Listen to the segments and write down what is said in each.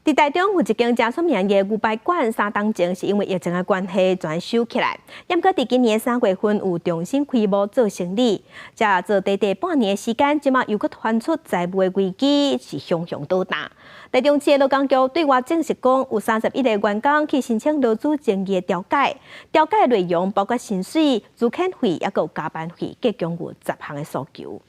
伫台中有一间真出名的牛排馆，3档前是因为疫情的关系全收起来。不过伫今年3月份有重新开幕做生意，才做短半年的时间，即马又搁传出财务的危机是熊熊倒大。台中市的劳工局对外证实讲，有31个员工去申请劳资争议的调解，调解内容包括薪水、资遣费，也有加班费，计共有10项的诉求。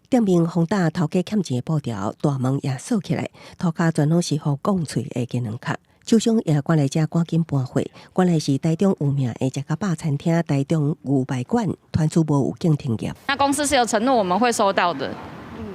店面轰打头家欠钱的布条，大门也锁起来，涂骹全拢是互讲喙的机能卡。厂商也赶来遮赶紧搬货，原来是台中有名的一家饱餐厅台中牛排馆，团出无有境停业。那公司是有承诺我们会收到的，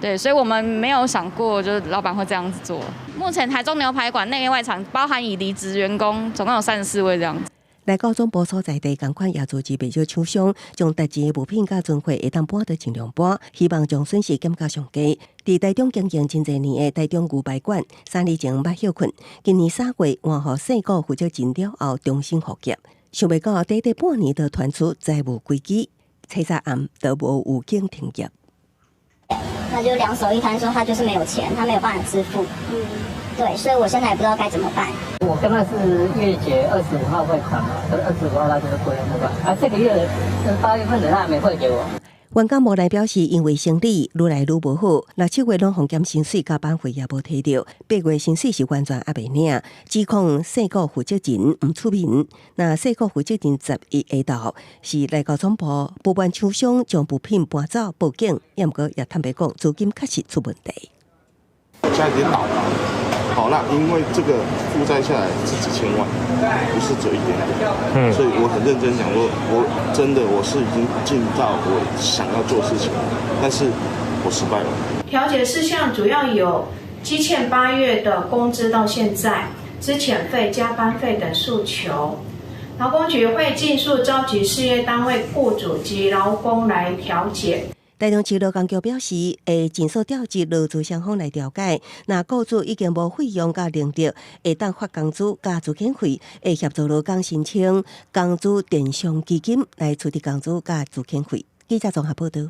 对，所以我们没有想过就是老板会这样子做。目前台中牛排馆内外场包含已离职员工，总共有34位这样子。来到总部所在地，同款也做之不少厂商，将值钱的物品甲存货会当搬就尽量搬，希望将损失减到上低。伫台中经营真侪年的台中牛排馆，3年前捌休困，今年3月换予细股负责金了后重新复业，想袂到短半年就传出财务危机，车闸暗都无有境停业。那就两手一摊，说他就是没有钱，他没有办法支付。对，所以我现在也不知道该怎么办。我跟他是月结25号汇款嘛，可是25号他就是不用款，这个月8月份的他还没汇给我。员工无奈表示，因为生理愈来愈无好，6、7月拢封减薪水、加班费也无摕到，8月薪水是完全还袂领，指控细股负责人毋出面。那细股负责人11下昼是来到总部，部分厂商将物品搬走报警，也毋过也坦白讲，资金确实出问题。现在已经倒了。好，那因为这个负债下来是几千万，不是只有一点点，所以我很认真讲说，我是已经尽到我想要做的事情，但是我失败了。调解事项主要有积欠8月的工资到现在、资遣费、加班费等诉求。劳工局会尽速召集事业单位雇主及劳工来调解。台中市劳工局表示，会尽速调集劳资双方来调解。那雇主已经无费用甲能力，会当发工资加资遣费，会协助劳工申请工资垫偿基金来处理工资加资遣费。记者综合报道。